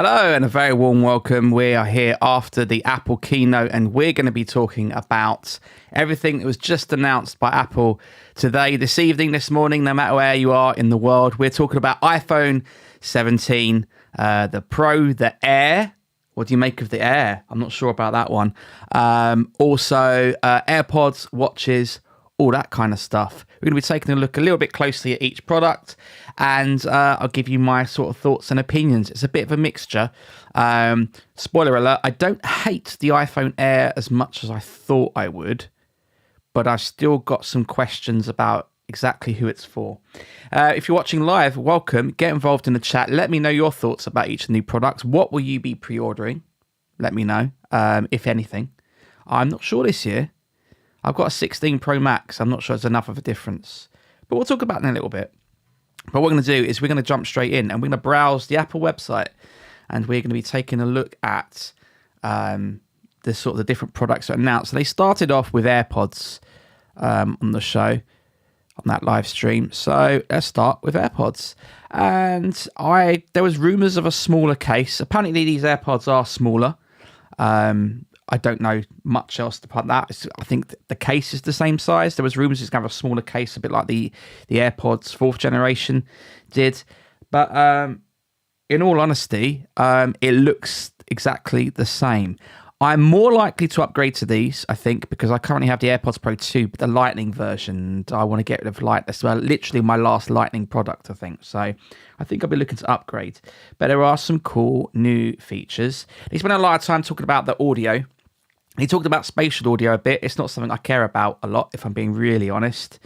Hello and a very warm welcome. We are here after the Apple Keynote and we're going to be talking about everything that was just announced by Apple today, this evening, this morning, no matter where you are in the world. We're talking about iPhone 17, the Pro, the Air. What do you make of the Air? I'm not sure about that one. Also, AirPods, watches, all that kind of stuff. We're going to be taking a look a little bit closely at each product and I'll give you my sort of thoughts and opinions. It's a bit of a mixture. Spoiler alert, I don't hate the iPhone Air as much as I thought I would, but I've still got some questions about exactly who it's for. If you're watching live, welcome. Get involved in the chat. Let me know your thoughts about each new product. What will you be pre-ordering? Let me know, if anything. I'm not sure this year. I've got a 16 Pro Max. I'm not sure it's enough of a difference, but we'll talk about it in a little bit. But what we're going to do is we're going to jump straight in and we're going to browse the Apple website and we're going to be taking a look at the sort of the different products that are announced. So they started off with AirPods on the show, on that live stream. So let's start with AirPods. And there was rumors of a smaller case. Apparently these AirPods are smaller. I don't know much else about that. I think the case is the same size. There was rumors it's going to have a smaller case, a bit like the AirPods 4th generation did. But in all honesty, it looks exactly the same. I'm more likely to upgrade to these, I think, because I currently have the AirPods Pro 2, but the Lightning version. I want to get rid of Lightning. Well, literally my last Lightning product, I think. So I think I'll be looking to upgrade. But there are some cool new features. They spent a lot of time talking about the audio. He talked about spatial audio a bit. It's not something I care about a lot, if I'm being really honest.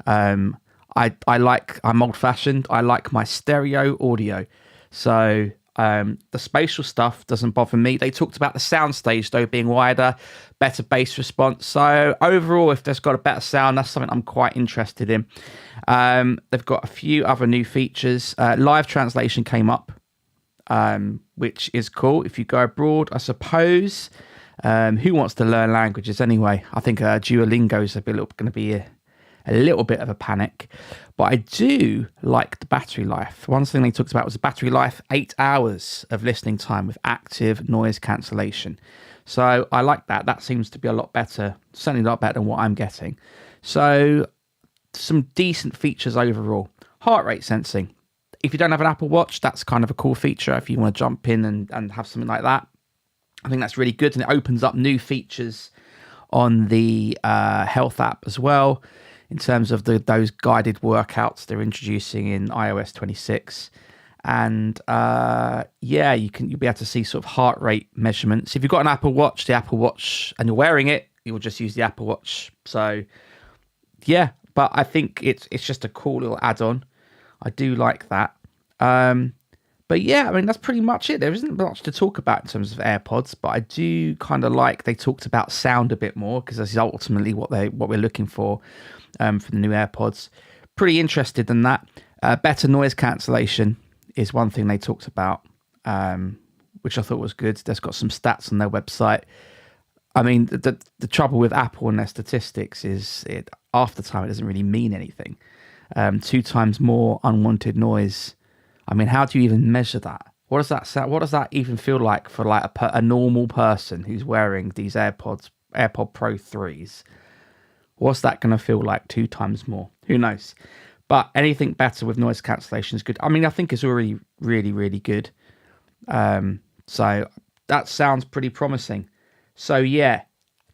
I'm old-fashioned. I like my stereo audio. So the spatial stuff doesn't bother me. They talked about the soundstage, though, being wider, better bass response. So overall, if there's got a better sound, that's something I'm quite interested in. They've got a few other new features. Live translation came up, which is cool if you go abroad, I suppose. Who wants to learn languages anyway? I think Duolingo is going to be a little bit of a panic. But I do like the battery life. One thing they talked about was the battery life, 8 hours of listening time with active noise cancellation. So I like that. That seems to be a lot better, certainly a lot better than what I'm getting. So some decent features overall. Heart rate sensing. If you don't have an Apple Watch, that's kind of a cool feature if you want to jump in and have something like that. I think that's really good, and it opens up new features on the health app as well in terms of those guided workouts they're introducing in iOS 26. And you'll be able to see sort of heart rate measurements. If you've got an Apple Watch, and you're wearing it, you will just use the Apple Watch. So yeah, but I think it's just a cool little add-on. I do like that. But yeah, I mean, that's pretty much it. There isn't much to talk about in terms of AirPods, but I do kind of like they talked about sound a bit more because this is ultimately what we're looking for the new AirPods. Pretty interested in that. Better noise cancellation is one thing they talked about, which I thought was good. They've got some stats on their website. I mean, the trouble with Apple and their statistics is half the time it doesn't really mean anything. 2 times more unwanted noise. I mean, how do you even measure that? What does that sound? What does that even feel like for like a normal person who's wearing these AirPod Pro 3s? What's that going to feel like 2 times more? Who knows? But anything better with noise cancellation is good. I mean, I think it's already really, really good. So that sounds pretty promising. So yeah,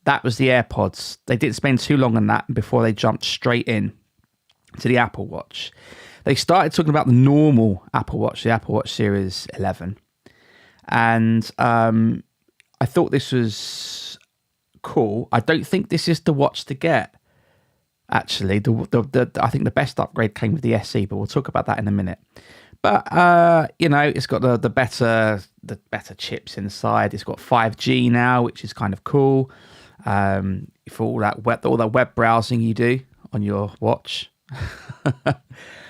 that was the AirPods. They didn't spend too long on that before they jumped straight in to the Apple Watch. They started talking about the normal Apple Watch, the Apple Watch Series 11. And I thought this was cool. I don't think this is the watch to get, actually. I think the best upgrade came with the SE, but we'll talk about that in a minute. But, it's got the better chips inside. It's got 5G now, which is kind of cool. For all that web browsing you do on your watch.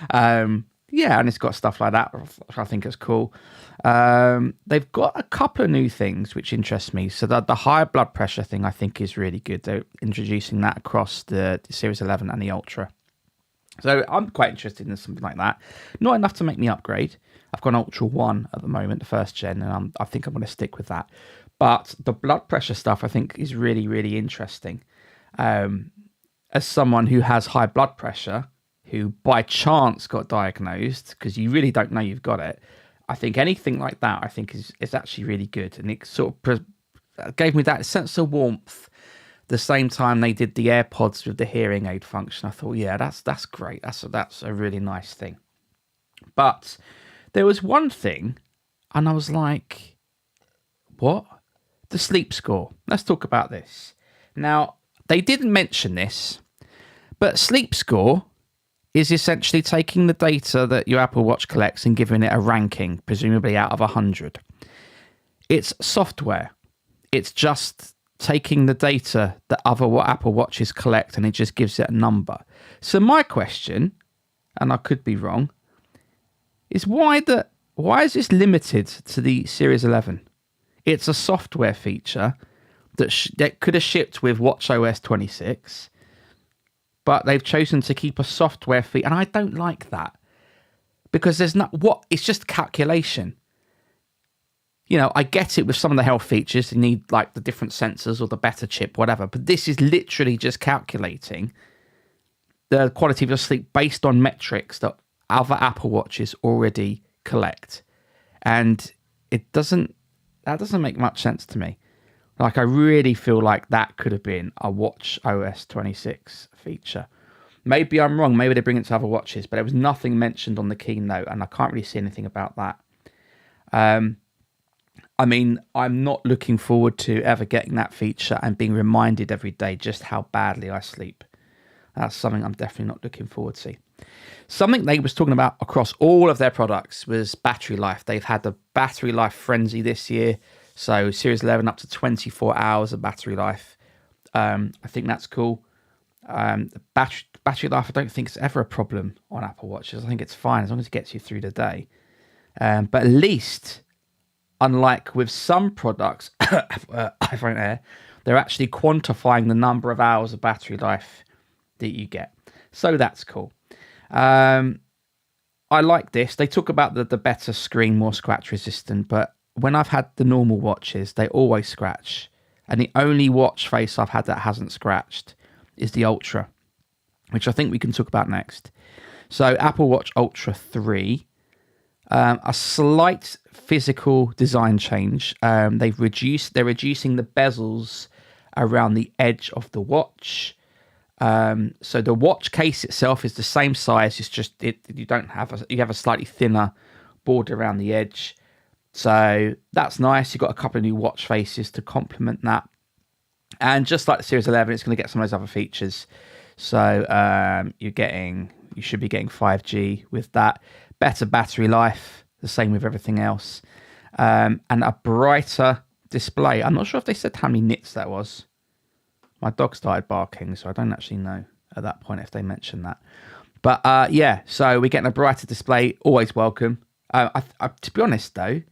And it's got stuff like that, which I think is cool. They've got a couple of new things which interest me. So the high blood pressure thing I think is really good. They're introducing that across the Series 11 and the Ultra. So I'm quite interested in something like that. Not enough to make me upgrade. I've got an Ultra 1 at the moment, the first gen, and I think I'm going to stick with that. But the blood pressure stuff, I think, is really, really interesting. As someone who has high blood pressure, who by chance got diagnosed, because you really don't know you've got it, I think anything like that, I think, is actually really good. And it sort of gave me that sense of warmth. The same time they did the AirPods with the hearing aid function, I thought, yeah, that's great. That's a really nice thing. But there was one thing, and I was like, what? The sleep score. Let's talk about this. Now, they didn't mention this, but sleep score is essentially taking the data that your Apple Watch collects and giving it a ranking, presumably out of 100. It's software. It's just taking the data that other Apple Watches collect and it just gives it a number. So my question, and I could be wrong, is why is this limited to the Series 11? It's a software feature that could have shipped with watchOS 26, but they've chosen to keep a software feature, and I don't like that because it's just calculation. You know, I get it with some of the health features. You need like the different sensors or the better chip, whatever. But this is literally just calculating the quality of your sleep based on metrics that other Apple Watches already collect. And that doesn't make much sense to me. Like, I really feel like that could have been a watchOS 26 feature. Maybe I'm wrong. Maybe they bring it to other watches, but there was nothing mentioned on the Keynote, and I can't really see anything about that. I mean, I'm not looking forward to ever getting that feature and being reminded every day just how badly I sleep. That's something I'm definitely not looking forward to. Something they was talking about across all of their products was battery life. They've had the battery life frenzy this year. So Series 11 up to 24 hours of battery life. I think that's cool. The battery life, I don't think it's ever a problem on Apple Watches. I think it's fine as long as it gets you through the day. But at least, unlike with some products, iPhone Air, they're actually quantifying the number of hours of battery life that you get. So that's cool. I like this. They talk about the better screen, more scratch resistant, but when I've had the normal watches, they always scratch. And the only watch face I've had that hasn't scratched is the Ultra, which I think we can talk about next. So Apple Watch Ultra 3, a slight physical design change. They're reducing the bezels around the edge of the watch. So the watch case itself is the same size. It's just you have a slightly thinner border around the edge. So that's nice. You've got a couple of new watch faces to complement that. And just like the Series 11, it's going to get some of those other features. So you should be getting 5G with that. Better battery life, the same with everything else. And a brighter display. I'm not sure if they said how many nits that was. My dog started barking, so I don't actually know at that point if they mentioned that. But yeah, so we're getting a brighter display. Always welcome. To be honest, though,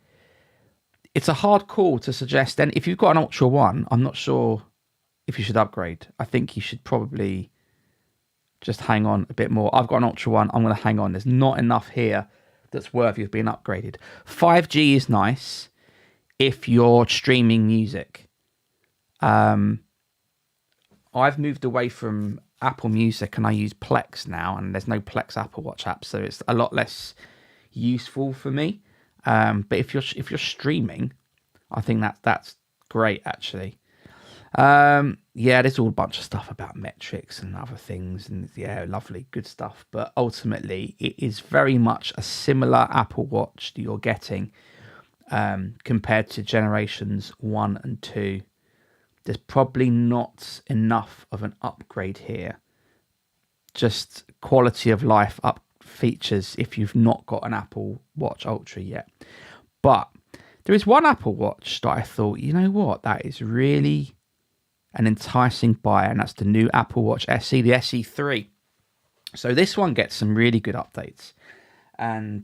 it's a hard call to suggest. And if you've got an Ultra 1, I'm not sure if you should upgrade. I think you should probably just hang on a bit more. I've got an Ultra 1. I'm going to hang on. There's not enough here that's worthy of being upgraded. 5G is nice if you're streaming music. I've moved away from Apple Music and I use Plex now, and there's no Plex Apple Watch app, so it's a lot less useful for me. But if you're streaming, I think that's great actually. Yeah, there's all a bunch of stuff about metrics and other things, and yeah, lovely, good stuff. But ultimately, it is very much a similar Apple Watch that you're getting compared to generations 1 and 2. There's probably not enough of an upgrade here. Just quality of life up features if you've not got an Apple Watch Ultra yet. But there is one Apple Watch that I thought, you know what, that is really an enticing buy, and that's the new Apple Watch SE, the SE3. So this one gets some really good updates, and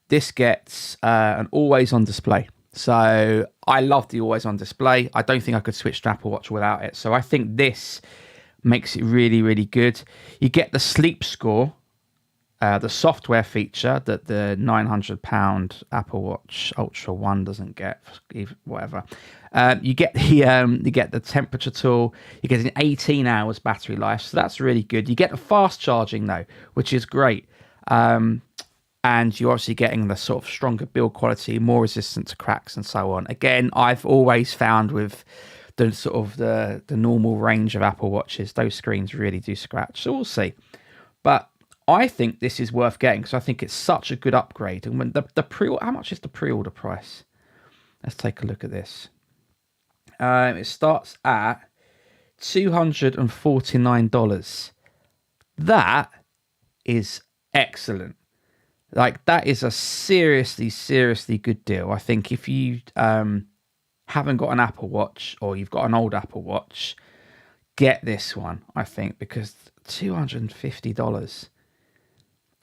this gets an always-on display. So I love the always-on display. I don't think I could switch to Apple Watch without it. So I think this makes it really, really good. You get the sleep score, the software feature that the £900 Apple Watch Ultra 1 doesn't get, whatever. You get the temperature tool. You get an 18 hours battery life, so that's really good. You get the fast charging though, which is great. And you're obviously getting the sort of stronger build quality, more resistant to cracks and so on. Again, I've always found with the sort of the normal range of Apple Watches, those screens really do scratch. So we'll see. But I think this is worth getting because I think it's such a good upgrade. And when how much is the pre-order price? Let's take a look at this. It starts at $249. That is excellent. Like, that is a seriously, seriously good deal. I think if you haven't got an Apple Watch or you've got an old Apple Watch, get this one, I think, because $250,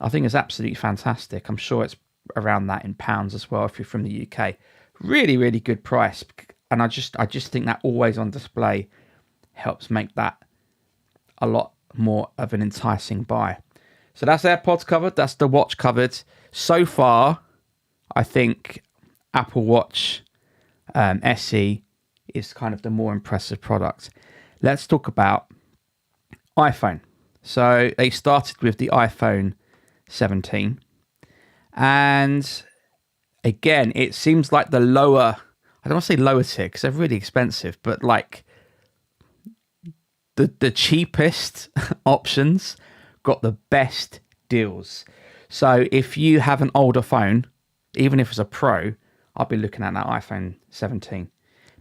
I think is absolutely fantastic. I'm sure it's around that in pounds as well if you're from the UK. Really, really good price. And I just think that always on display helps make that a lot more of an enticing buy. So that's AirPods covered. That's the watch covered. So far, I think Apple Watch SE is kind of the more impressive product. Let's talk about iPhone. So they started with the iPhone 17. And again, it seems like the lower, I don't want to say lower tier because they're really expensive, but like the cheapest options got the best deals. So if you have an older phone, even if it's a Pro, I'll be looking at that iPhone 17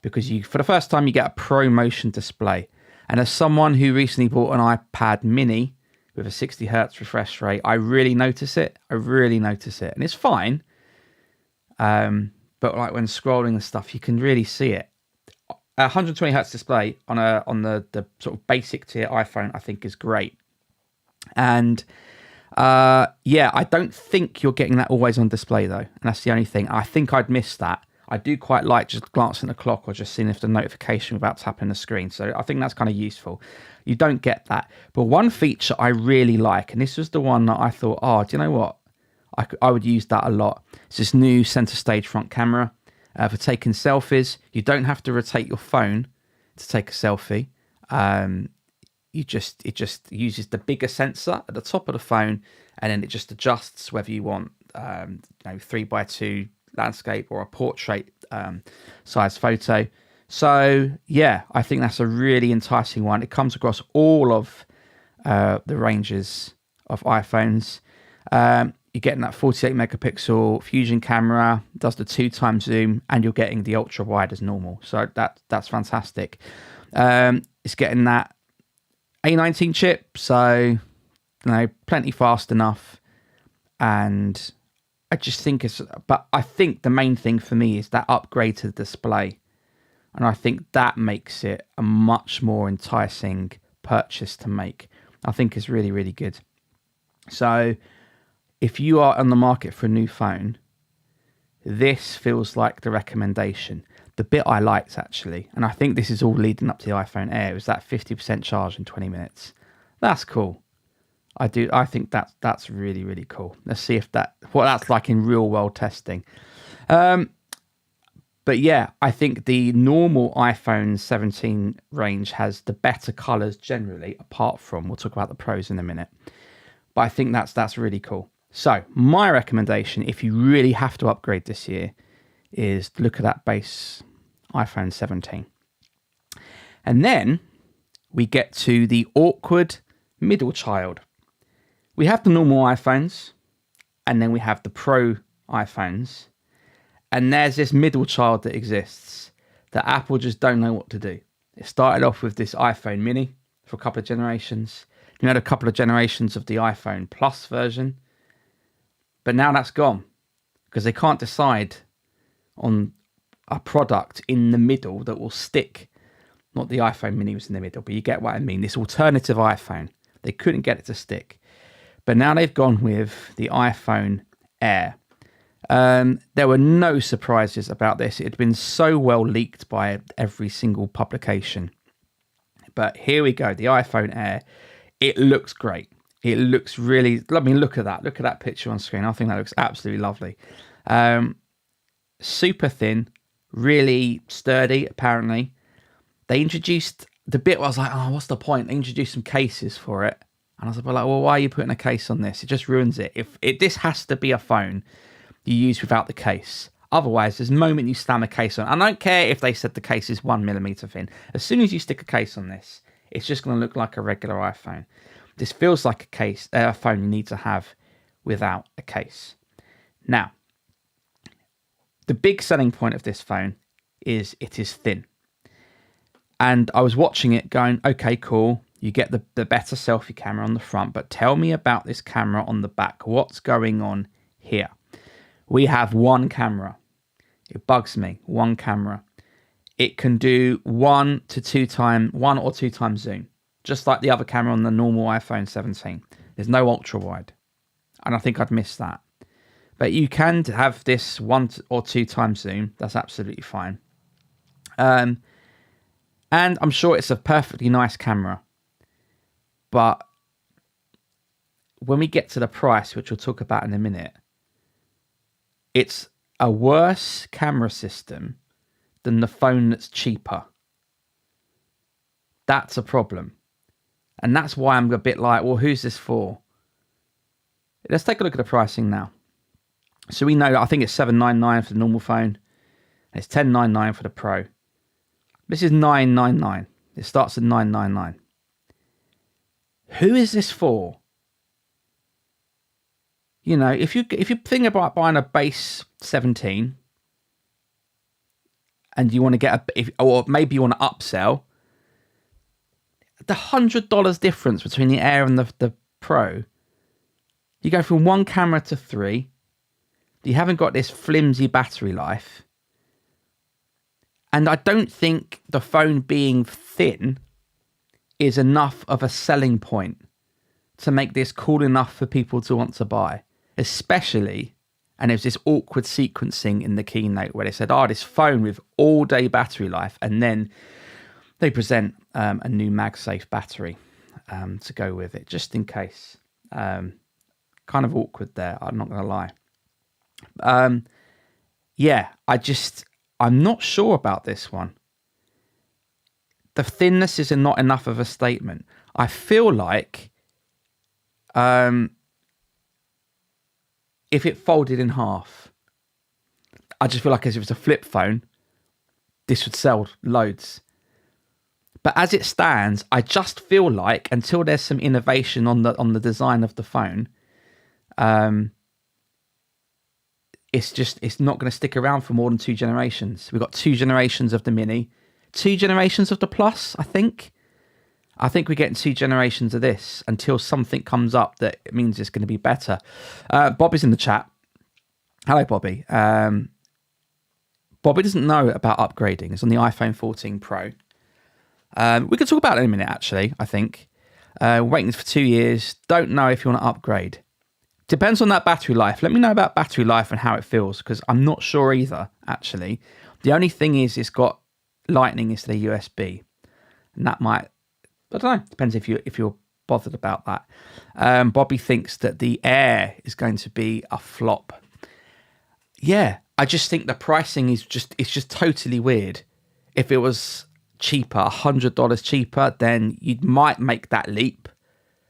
because for the first time you get a Pro motion display. And as someone who recently bought an iPad mini with a 60 hertz refresh rate, I really notice it. And it's fine. But like when scrolling and stuff, you can really see it. A 120 hertz display on the sort of basic tier iPhone, I think is great. And I don't think you're getting that always on display though. And that's the only thing. I think I'd miss that. I do quite like just glancing at the clock or just seeing if the notification without tapping the screen. So I think that's kind of useful. You don't get that. But one feature I really like, and this was the one that I thought, do you know what? I would use that a lot. It's this new center stage front camera for taking selfies. You don't have to rotate your phone to take a selfie. It just uses the bigger sensor at the top of the phone, and then it just adjusts whether you want 3x2 landscape or a portrait size photo. So yeah, I think that's a really enticing one. It comes across all of the ranges of iPhones. You're getting that 48 megapixel fusion camera, does the 2x zoom, and you're getting the ultra wide as normal. So that's fantastic. It's getting that A19 chip, so plenty fast enough. And I just think I think the main thing for me is that upgrade to the display. And I think that makes it a much more enticing purchase to make. I think it's really, really good. So if you are on the market for a new phone, this feels like the recommendation. The bit I liked actually, and I think this is all leading up to the iPhone Air, is that 50% charge in 20 minutes. That's cool. I think that's really, really cool. Let's see what that's like in real world testing. But yeah, I think the normal iPhone 17 range has the better colors generally, apart from, we'll talk about the pros in a minute. But I think that's really cool. So my recommendation, if you really have to upgrade this year, is look at that base iPhone 17. And then we get to the awkward middle child. We have the normal iPhones, and then we have the Pro iPhones. And there's this middle child that exists that Apple just don't know what to do. It started off with this iPhone mini for a couple of generations. You had a couple of generations of the iPhone Plus version. But now that's gone because they can't decide on a product in the middle that will stick. Not the iPhone mini was in the middle, but you get what I mean. This alternative iPhone. They couldn't get it to stick. But now they've gone with the iPhone Air. There were no surprises about this. It had been so well leaked by every single publication. But here we go, the iPhone Air. It looks great. It looks really, I mean, look at that. Look at that picture on screen. I think that looks absolutely lovely. Super thin, really sturdy, apparently. They introduced the bit where I was like, oh, what's the point? They introduced some cases for it. And I was like, well, why are you putting a case on this? It just ruins it. This has to be a phone you use without the case. Otherwise, there's a moment you slam a case on. I don't care if they said the case is 1 millimeter thin. As soon as you stick a case on this, it's just going to look like a regular iPhone. This feels like a phone you need to have without a case. Now, the big selling point of this phone is it is thin. And I was watching it going, okay, cool. You get the better selfie camera on the front, but tell me about this camera on the back. What's going on here? We have one camera. It bugs me. One camera. It can do 1 or 2 times zoom, just like the other camera on the normal iPhone 17. There's no ultra wide, and I think I'd miss that. But you can have this 1 or 2 times zoom. That's absolutely fine. And I'm sure it's a perfectly nice camera. But when we get to the price, which we'll talk about in a minute, it's a worse camera system than the phone that's cheaper. That's a problem. And that's why I'm a bit like, well, who's this for? Let's take a look at the pricing now. So we know that I think it's $799 for the normal phone. And it's $1099 for the Pro. This is $999. It starts at $999. Who is this for? You know, if you think about buying a base 17 and you want to get or maybe you want to upsell, the $100 difference between the Air and the Pro, you go from 1 camera to 3. You haven't got this flimsy battery life. And I don't think the phone being thin is enough of a selling point to make this cool enough for people to want to buy. Especially, and there's this awkward sequencing in the keynote where they said, this phone with all day battery life, and then they present a new MagSafe battery to go with it, just in case. Kind of awkward there, I'm not going to lie. I'm not sure about this one. The thinness is not enough of a statement. I feel like if it folded in half, I just feel like as if it's a flip phone, this would sell loads. But as it stands, I just feel like until there's some innovation on the design of the phone, it's not going to stick around for more than 2 generations. We've got 2 generations of the Mini, 2 generations of the Plus, I think. I think we're getting 2 generations of this until something comes up that means it's going to be better. Bobby's in the chat. Hello, Bobby. Bobby doesn't know about upgrading. It's on the iPhone 14 Pro. We could talk about it in a minute, actually, I think. Waiting for 2 years. Don't know if you want to upgrade. Depends on that battery life. Let me know about battery life and how it feels, because I'm not sure either, actually. The only thing is it's got Lightning instead of USB. And that might... I don't know. Depends if you're bothered about that. Bobby thinks that the Air is going to be a flop. Yeah, I just think the pricing is just totally weird. If it was cheaper, $100 cheaper, then you might make that leap.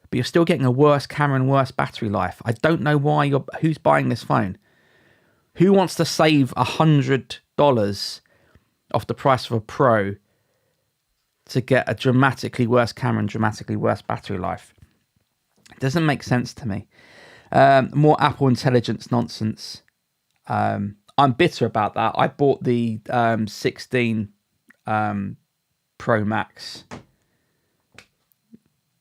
But you're still getting a worse camera and worse battery life. I don't know why who's buying this phone. Who wants to save $100 off the price of a Pro to get a dramatically worse camera and dramatically worse battery life? It doesn't make sense to me. More Apple Intelligence nonsense. I'm bitter about that. I bought the 16 Pro Max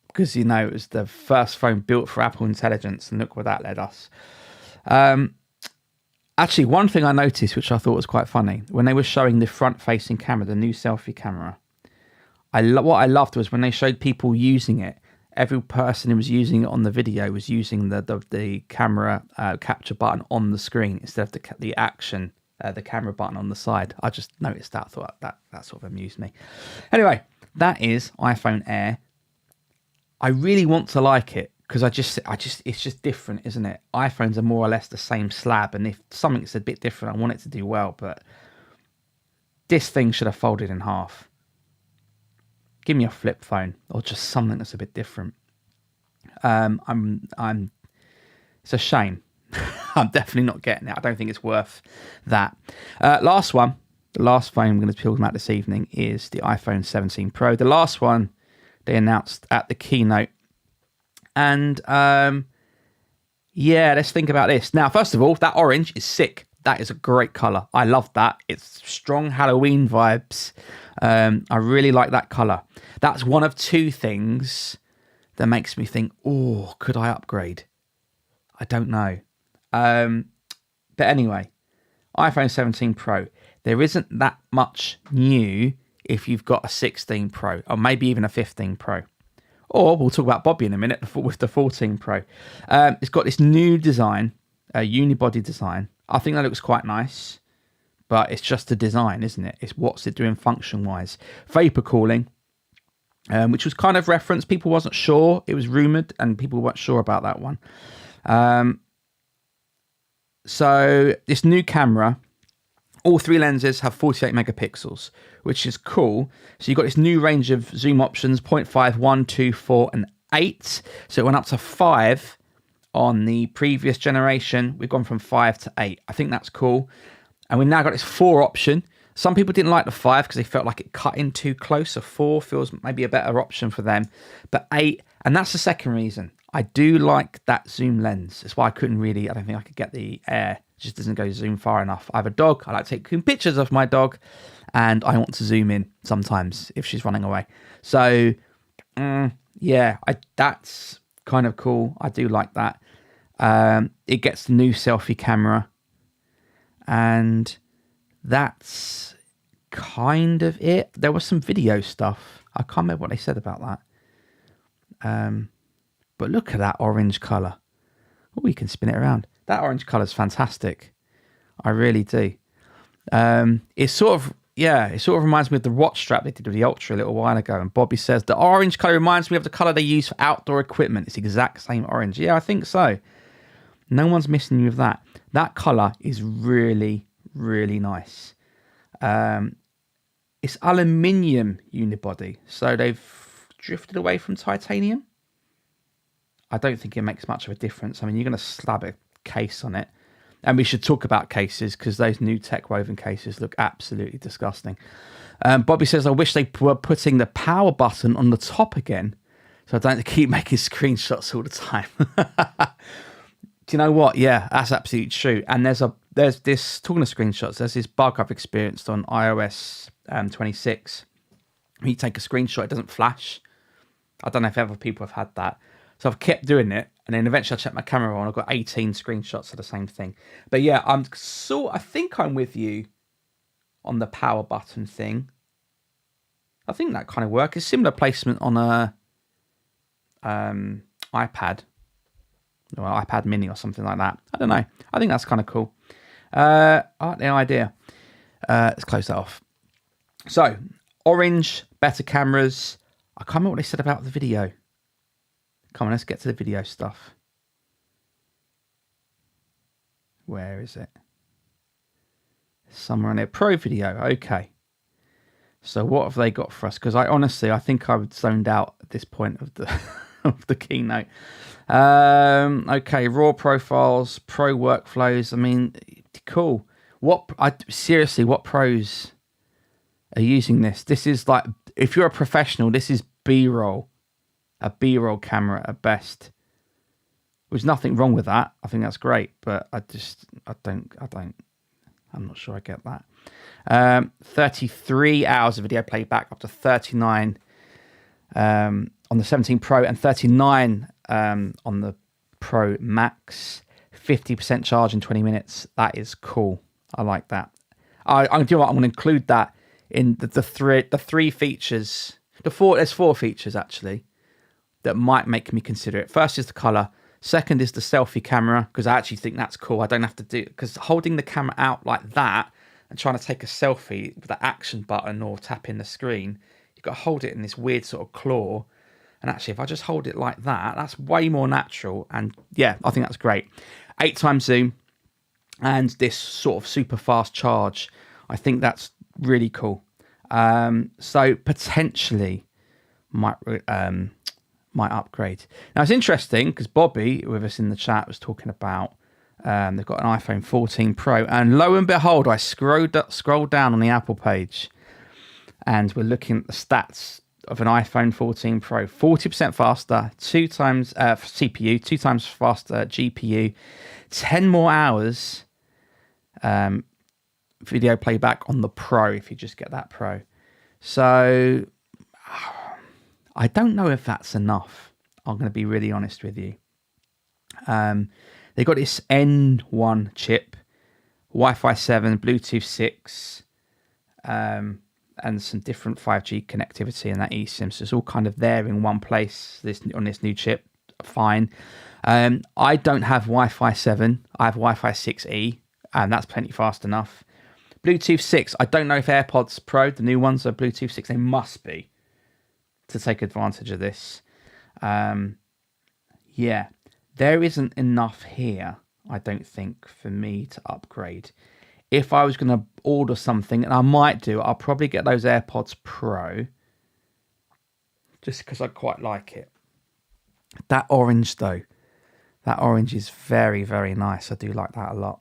because, it was the first phone built for Apple Intelligence, and look where that led us. Actually, one thing I noticed, which I thought was quite funny, when they were showing the front-facing camera, the new selfie camera, what I loved was when they showed people using it, every person who was using it on the video was using the camera capture button on the screen instead of the action, the camera button on the side. I just noticed that, thought that sort of amused me. Anyway, that is iPhone Air. I really want to like it because it's just different, isn't it? iPhones are more or less the same slab, and if something's a bit different, I want it to do well. But this thing should have folded in half. Give me a flip phone or just something that's a bit different. It's a shame. I'm definitely not getting it. I don't think it's worth that. Last one, the last phone I'm going to talk about this evening is the iPhone 17 Pro. The last one they announced at the keynote. And let's think about this. Now, first of all, that orange is sick. That is a great color. I love that. It's strong Halloween vibes. I really like that color. That's one of two things that makes me think, oh, could I upgrade? I don't know. But anyway, iPhone 17 Pro. There isn't that much new if you've got a 16 Pro or maybe even a 15 Pro. Or we'll talk about Bobby in a minute with the 14 Pro. It's got this new design, a unibody design. I think that looks quite nice, but it's just a design, isn't it? It's what's it doing function-wise. Vapor cooling, which was kind of referenced. People wasn't sure. It was rumoured, and people weren't sure about that one. So this new camera, all three lenses have 48 megapixels, which is cool. So you've got this new range of zoom options, 0.5, 1, 2, 4, and 8. So it went up to 5 on the previous generation. We've gone from 5 to 8. I think that's cool. And we've now got this 4 option. Some people didn't like the 5 because they felt like it cut in too close. So 4 feels maybe a better option for them. But 8, and that's the second reason. I do like that zoom lens. That's why I don't think I could get the Air. It just doesn't go zoom far enough. I have a dog. I like taking pictures of my dog, and I want to zoom in sometimes if she's running away. So, that's kind of cool. I do like that. It gets the new selfie camera, and that's kind of it. There was some video stuff. I can't remember what they said about that. But look at that orange colour. Oh, you can spin it around. That orange colour is fantastic. I really do. It sort of reminds me of the watch strap they did with the Ultra a little while ago. And Bobby says, the orange colour reminds me of the colour they use for outdoor equipment. It's the exact same orange. Yeah, I think so. No one's missing you with that. That colour is really, really nice. It's aluminium unibody. So they've drifted away from titanium. I don't think it makes much of a difference. I mean, you're going to slab a case on it. And we should talk about cases because those new tech woven cases look absolutely disgusting. Bobby says, I wish they were putting the power button on the top again so I don't keep making screenshots all the time. Do you know what? Yeah, that's absolutely true. And there's this, talking of screenshots, there's this bug I've experienced on iOS 26. When you take a screenshot, it doesn't flash. I don't know if other people have had that. So I've kept doing it, and then eventually I checked my camera on. I've got 18 screenshots of the same thing. But yeah, I think I'm with you on the power button thing. I think that kind of works. It's similar placement on a iPad or iPad Mini or something like that. I don't know. I think that's kind of cool. I like the idea. Let's close that off. So, orange, better cameras. I can't remember what they said about the video. Come on, let's get to the video stuff. Where is it? Somewhere on there. Pro video. Okay. So what have they got for us? Because I think I would zoned out at this point of the of the keynote. Okay, raw profiles, pro workflows. I mean, cool. What pros are using this? This is like, if you're a professional, this is B-roll. A B-roll camera at best. There's nothing wrong with that. I think that's great, but I'm not sure I get that. 33 hours of video playback, up to 39 on the 17 Pro and 39 on the Pro Max. 50% charge in 20 minutes. That is cool. I like that. I'm going to include that in the three features. There's 4 features actually that might make me consider it. First is the color. Second is the selfie camera, because I actually think that's cool. I don't have to do, because holding the camera out like that and trying to take a selfie with the action button or tapping the screen You've got to hold it in this weird sort of claw. And actually, if I just hold it like that, that's way more natural. And yeah, I think that's great. 8 times zoom and this sort of super fast charge. I think that's really cool. So potentially might upgrade. Now it's interesting because Bobby with us in the chat was talking about they've got an iPhone 14 Pro, and lo and behold, I scrolled down on the Apple page, and we're looking at the stats of an iPhone 14 Pro. 40% faster, 2 times CPU, 2 times faster GPU, 10 more hours video playback on the Pro if you just get that Pro. So I don't know if that's enough. I'm going to be really honest with you. They got this N1 chip, Wi-Fi 7, Bluetooth 6, and some different 5G connectivity in that eSIM. So it's all kind of there in one place on this new chip. Fine. I don't have Wi-Fi 7. I have Wi-Fi 6E, and that's plenty fast enough. Bluetooth 6. I don't know if AirPods Pro, the new ones, are Bluetooth 6. They must be to take advantage of this. Yeah, there isn't enough here, I don't think, for me to upgrade. If I was going to order something, and I might do, I'll probably get those AirPods Pro just because I quite like it. That orange, though, that orange is very, very nice. I do like that a lot.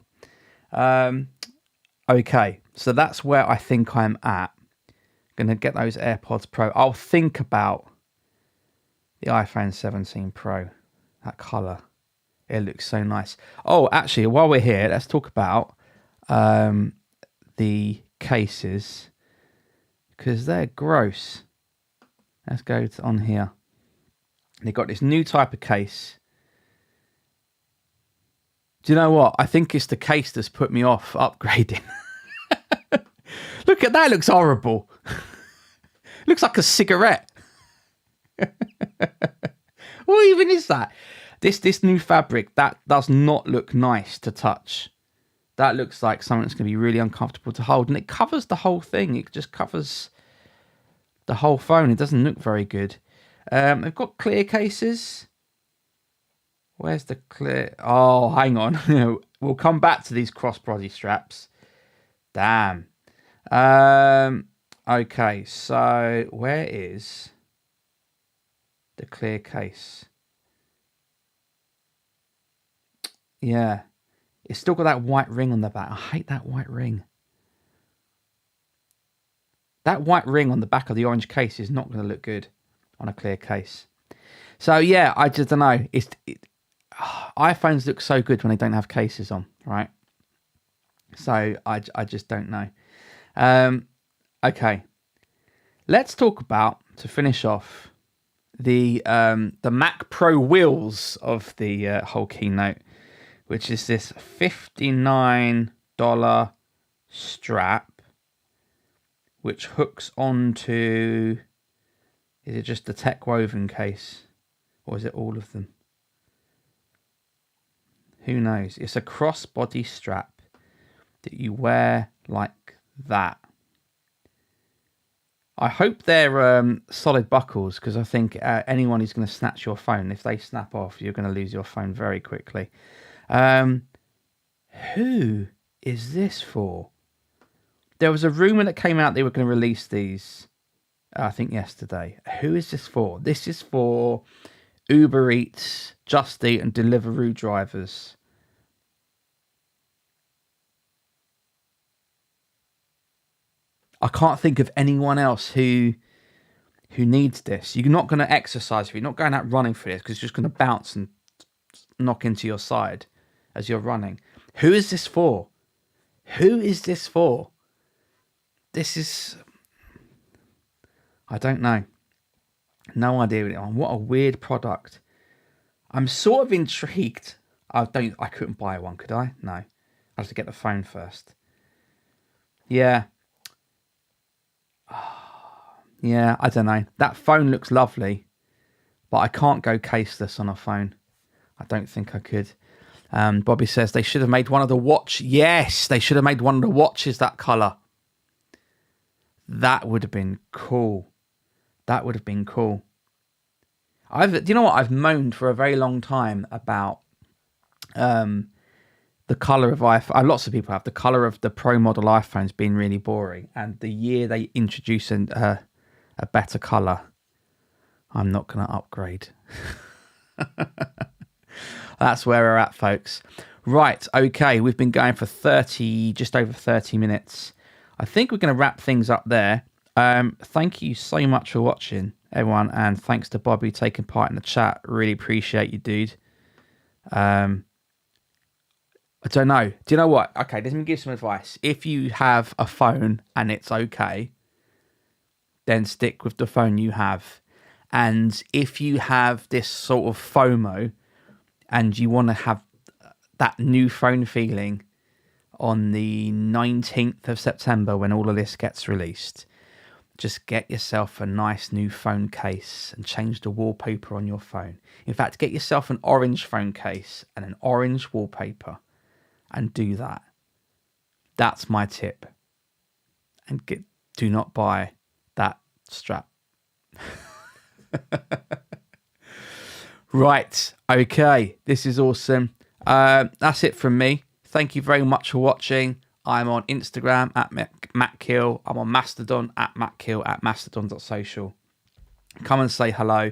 Okay, so that's where I think I'm at. Going to get those AirPods Pro. I'll think about the iPhone 17 Pro. That colour, it looks so nice. Oh, actually, while we're here, let's talk about the cases, because they're gross. Let's go on here. They got this new type of case. Do you know what? I think it's the case that's put me off upgrading. Look at that, looks horrible. Looks like a cigarette. What even is that? This new fabric, that does not look nice to touch. That looks like something that's going to be really uncomfortable to hold. And it covers the whole thing. It just covers the whole phone. It doesn't look very good. They've got clear cases. Where's the clear? Oh, hang on. We'll come back to these crossbody straps. Damn. Okay, so where is the clear case? Yeah. It's still got that white ring on the back. I hate that white ring. That white ring on the back of the orange case is not going to look good on a clear case. So yeah, I just don't know. iPhones look so good when they don't have cases on, right? So I just don't know. Okay, let's talk about, to finish off, the Mac Pro wheels of the whole keynote, which is this $59 strap, which hooks onto, is it just the tech woven case, or is it all of them? Who knows? It's a crossbody strap that you wear like that. I hope they're solid buckles, because I think anyone who's going to snatch your phone, if they snap off, you're going to lose your phone very quickly. Who is this for? There was a rumor that came out they were going to release these, I think yesterday. Who is this for? This is for Uber Eats, Just Eat and Deliveroo drivers. I can't think of anyone else who needs this. You're not going to exercise, you're not going out running for this, because it's just going to bounce and knock into your side as you're running. Who is this for? Who is this for? This is, I don't know. No idea. What a weird product. I'm sort of intrigued. I couldn't buy one, could I? No. I have to get the phone first. Yeah. Yeah, I don't know. That phone looks lovely, but I can't go caseless on a phone. I don't think I could. Bobby says they should have made one of the watch. Yes, they should have made one of the watches that colour. That would have been cool. That would have been cool. Do you know what? I've moaned for a very long time about the color of iPhone. Lots of people have the color of the Pro model iPhones being really boring, and the year they introduce a better color, I'm not going to upgrade. That's where we're at, folks. Right, okay, we've been going for just over 30 minutes. I think we're going to wrap things up there. Thank you so much for watching, everyone, and thanks to Bobby taking part in the chat. Really appreciate you, dude. I don't know. Do you know what? Okay, let me give some advice. If you have a phone and it's okay, then stick with the phone you have. And if you have this sort of FOMO and you want to have that new phone feeling on the 19th of September when all of this gets released, just get yourself a nice new phone case and change the wallpaper on your phone. In fact, get yourself an orange phone case and an orange wallpaper and do that. That's my tip. And do not buy that strap. Right, okay, this is awesome. That's it from me. Thank you very much for watching. I'm on Instagram at MattKill. I'm on Mastodon at MattKill at mastodon.social. Come and say hello.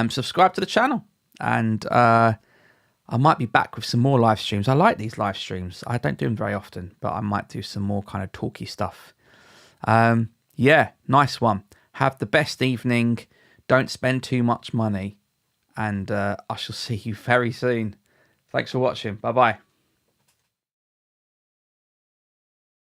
Subscribe to the channel. And I might be back with some more live streams. I like these live streams. I don't do them very often, but I might do some more kind of talky stuff. Yeah, nice one. Have the best evening. Don't spend too much money. And I shall see you very soon. Thanks for watching. Bye-bye.